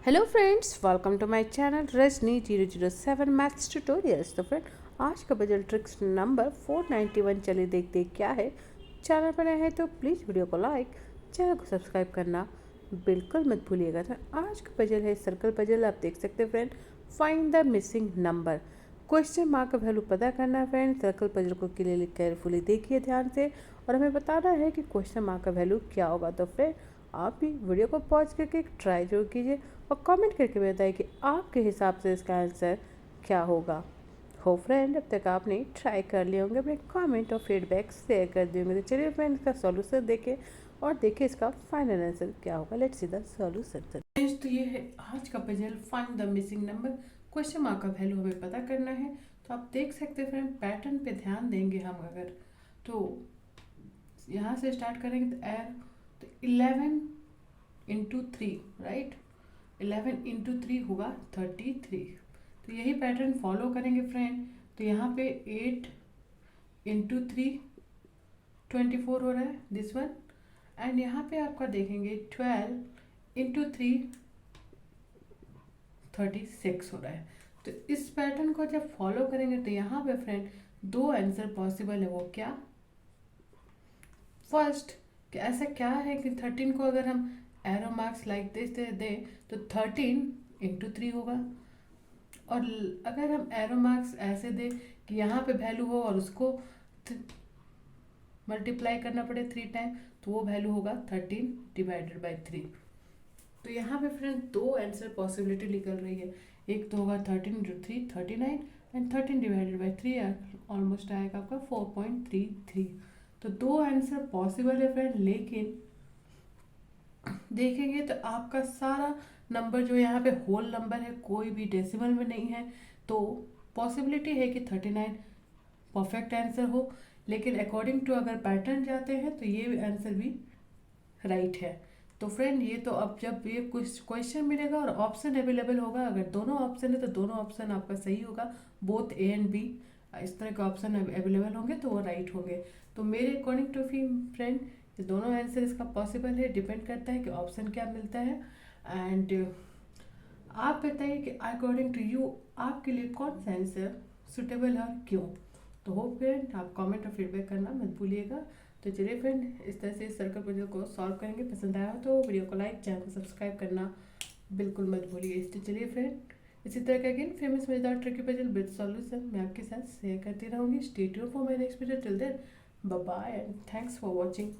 Hello friends, welcome to my channel Rajni 007 maths tutorials. तो friend, आज का पजल ट्रिक्स नंबर 491 चलिए देखते हैं क्या है। चैनल पर नए हैं तो प्लीज़ वीडियो को लाइक, चैनल को सब्सक्राइब करना बिल्कुल मत भूलिएगा। तो आज का पजल है सर्कल पजल। आप देख सकते हैं friend, find the missing number. Question mark का वैल्यू पता करना है फ्रेंड। सर्कल पजल को क्लियरली केयरफुली देखिए ध्यान से और हमें बताना है कि क्वेश्चन मार्क का वैल्यू क्या होगा। तो फ्रेंड, आप भी वीडियो को पॉज करके ट्राई जरूर कीजिए और कमेंट करके बताइए कि आपके हिसाब से इसका आंसर क्या होगा। हो फ्रेंड, अब तक आपने ट्राई कर लिए होंगे, अपने कमेंट और फीडबैक शेयर कर दिए होंगे। तो चलिए फ्रेंड, इसका सॉल्यूशन देखें और देखिए इसका फाइनल आंसर क्या होगा। Let's see the solution. तो ये है आज का puzzle, find the missing number. Question mark का वैल्यू हमें पता करना है। तो आप देख सकते हैं फ्रेंड, पैटर्न पे ध्यान देंगे हम अगर, तो यहाँ से स्टार्ट करेंगे तो 11 इंटू 3, राइट। 11 इंटू 3 होगा 33। तो यही पैटर्न फॉलो करेंगे फ्रेंड। तो यहाँ पे 8 इंटू 3 24 हो रहा है, दिस वन। एंड यहाँ पे आपका देखेंगे 12 इंटू 3 36 हो रहा है। तो इस पैटर्न को जब फॉलो करेंगे तो यहाँ पे फ्रेंड दो आंसर पॉसिबल है। वो क्या? फर्स्ट, कि ऐसा क्या है कि 13 को अगर हम arrow marks like this they तो 13 इंटू 3 होगा। और अगर हम एरो मार्क्स ऐसे दे कि यहाँ पे वैल्यू हो और उसको मल्टीप्लाई करना पड़े 3 टाइम, तो वो वैल्यू होगा 13 डिवाइडेड बाई 3। तो यहाँ पे फ्रेंड दो आंसर पॉसिबिलिटी निकल रही है। एक तो होगा 13 into 3 39 and 13 divided by 3 almost आएगा आपका 4.33। तो दो आंसर पॉसिबल है फ्रेंड, लेकिन देखेंगे तो आपका सारा नंबर जो यहाँ पे होल नंबर है, कोई भी डेसिमल में नहीं है। तो पॉसिबिलिटी है कि 39 परफेक्ट आंसर हो, लेकिन अकॉर्डिंग टू अगर पैटर्न जाते हैं तो ये आंसर भी राइट है। तो फ्रेंड, ये तो अब जब ये कुछ क्वेश्चन मिलेगा और ऑप्शन अवेलेबल होगा, अगर दोनों ऑप्शन है तो दोनों ऑप्शन आपका सही होगा। बोथ ए एंड बी इस तरह के ऑप्शन अवेलेबल होंगे तो वो राइट होंगे। तो मेरे अकॉर्डिंग टू फ्रेंड, ये दोनों आंसर इसका पॉसिबल है। डिपेंड करता है कि ऑप्शन क्या मिलता है। एंड आप बताइए कि अकॉर्डिंग टू यू आपके लिए कौन सा आंसर सुटेबल है और क्यों। तो होप फ्रेंड आप कमेंट और फीडबैक करना मत भूलिएगा। तो चलिए फ्रेंड, इस तरह से सर्कल पजल को सॉल्व करेंगे। पसंद आया हो तो वीडियो को लाइक, चैनल को सब्सक्राइब करना बिल्कुल मत भूलिए। तो चलिए फ्रेंड, इसी तरह का अगेन फेमस मजेदार ट्रिकी पजल विद सॉल्यूशन मैं आपके साथ शेयर करती रहूँगी। Stay tuned for my next video. Till then, bye bye and thanks for watching.